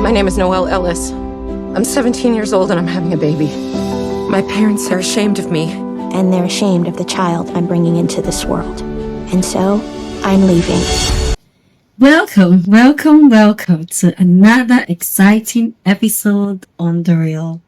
My name is Noel Ellis. I'm 17 years old and I'm having a baby. My parents are ashamed of me. And they're ashamed of the child I'm bringing into this world. And so, I'm leaving. Welcome to another exciting episode on The Real.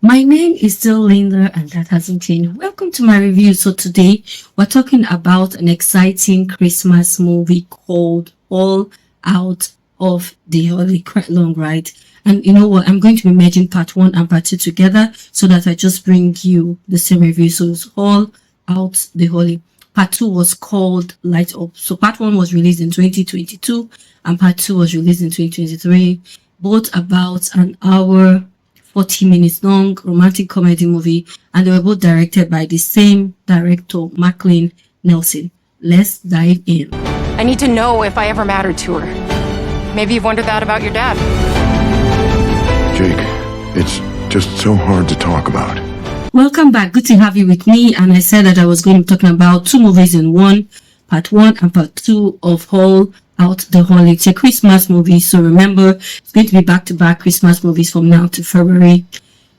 My name is still Linda and that hasn't changed. Welcome to my review. So today we're talking about an exciting Christmas movie called All Out of the Holy. Quite long, right? And you know what? I'm going to be merging part 1 and part 2 together so that I just bring you the same review. So it's All Out the Holy. Part 2 was called Light Up. So part 1 was released in 2022 and part 2 was released in 2023. Both about an hour, 40 minutes long romantic comedy movie, and they were both directed by the same director, Maclean Nelson. Let's dive in. I need to know if I ever mattered to her. Maybe you've wondered that about your dad. Jake, it's just so hard to talk about. Welcome back. Good to have you with me. And I said that I was going to be talking about 2 movies in one, part 1 and part 2 of All Out the Holy. It's a Christmas movie. So remember, it's going to be back-to-back Christmas movies from now to February.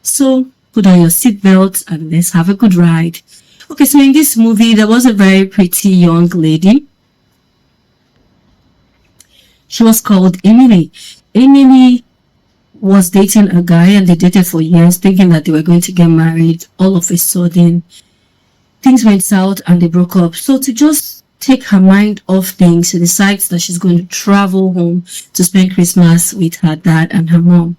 So put on your seatbelt and let's have a good ride. Okay, so in this movie, there was a very pretty young lady. She was called Emily. Emily was dating a guy and they dated for years thinking that they were going to get married. All of a sudden, things went south and they broke up. So to just take her mind off things, she decides that she's going to travel home to spend Christmas with her dad and her mom.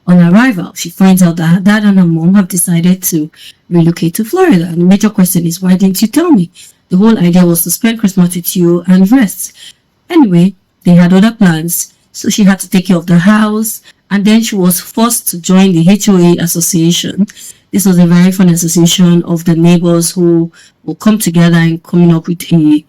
On arrival, she finds out that her dad and her mom have decided to relocate to Florida. And the major question is, why didn't you tell me? The whole idea was to spend Christmas with you and rest. Anyway, they had other plans, so she had to take care of the house, and then she was forced to join the HOA association. This was a very fun association of the neighbors who will come together and coming up with a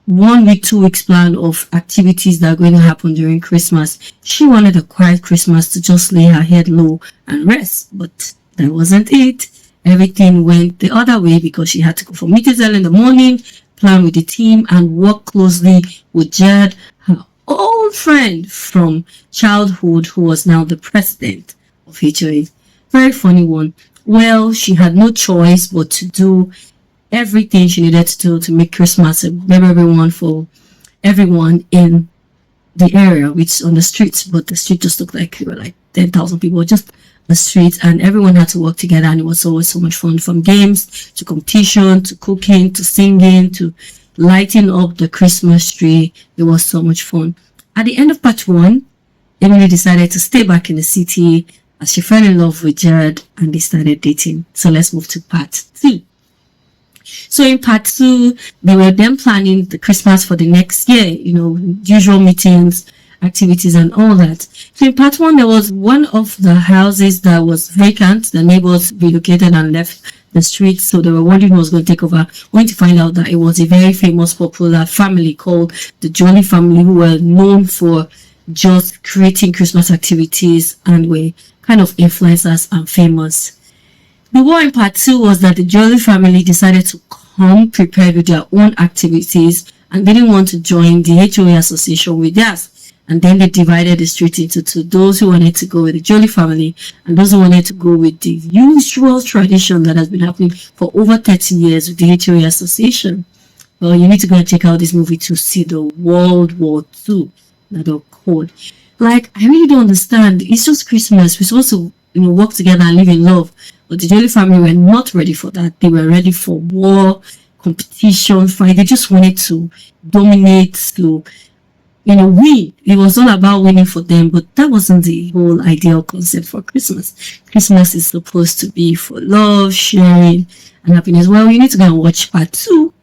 1 week, 2 weeks plan of activities that are going to happen during Christmas. She wanted a quiet Christmas to just lay her head low and rest, but that wasn't it. Everything went the other way because she had to go for meetings early in the morning, plan with the team, and work closely with Jed, her old friend from childhood who was now the president of HOA. Very funny one. Well, she had no choice but to do everything she needed to do to make Christmas a memorable one for everyone in the area, which on the streets, but the street just looked like there were like 10,000 people, just the streets, and everyone had to work together, and it was always so much fun, from games to competition to cooking to singing to lighting up the Christmas tree. It was so much fun. At the end of part 1, Emily decided to stay back in the city as she fell in love with Jared and they started dating. So let's move to part 2. So in part 2, they were then planning the Christmas for the next year, usual meetings, activities and all that. So in part 1, there was one of the houses that was vacant. The neighbors relocated and left the street, so they were wondering who was going to take over. Going to find out that it was a very famous, popular family called the Jolly family, who were known for just creating Christmas activities and were kind of influencers and famous. The one in part 2 was that the Jolly family decided to come prepared with their own activities and didn't want to join the HOA association with theirs. And then they divided the street into 2. Those who wanted to go with the Jolly family and those who wanted to go with the usual tradition that has been happening for over 30 years with the HOA association. Well, you need to go and check out this movie to see the World War II that they're called. Like, I really don't understand. It's just Christmas. We're supposed to, work together and live in love. But the Jolly family were not ready for that. They were ready for war, competition, fight. They just wanted to dominate, to win. It was all about winning for them, but that wasn't the whole ideal concept for Christmas. Christmas is supposed to be for love, sharing, and happiness. Well, you need to go and watch part 2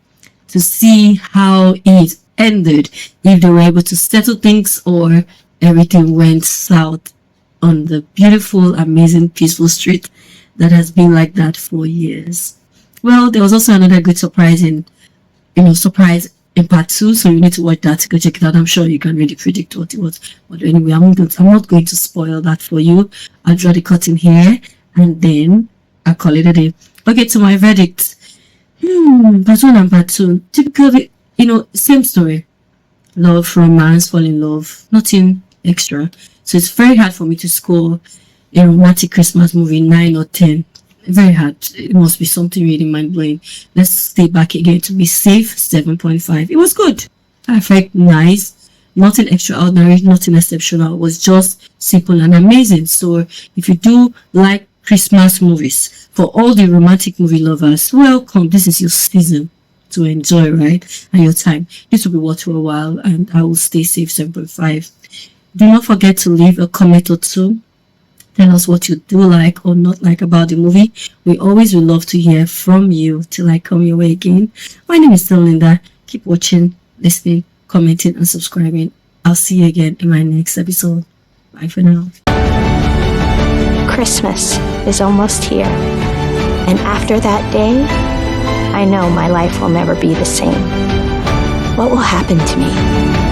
to see how it ended, if they were able to settle things or everything went south on the beautiful, amazing, peaceful street that has been like that for years. Well, there was also another good surprise in part 2, so you need to watch that to go check it out. I'm sure you can really predict what it was, but anyway, I'm not going to spoil that for you. I'll draw the curtain here and then I'll call it a day. Okay, to my verdict. Part 1 and part 2, typically, same story. Love, romance, fall in love, nothing extra. So it's very hard for me to score a romantic Christmas movie 9 or 10. Very hard. It must be something really mind-blowing. Let's stay back again to be safe. 7.5. It was good. Perfect. Nice. Nothing extraordinary. Nothing exceptional. It was just simple and amazing. So if you do like Christmas movies, for all the romantic movie lovers, welcome. This is your season to enjoy, right? And your time. This will be watched for a while, and I will stay safe. 7.5. Do not forget to leave a comment or two. Tell us what you do like or not like about the movie. We always would love to hear from you. Till I come your way again. My name is still Linda. Keep watching, listening, commenting, and subscribing. I'll see you again in my next episode. Bye for now. Christmas is almost here. And after that day, I know my life will never be the same. What will happen to me?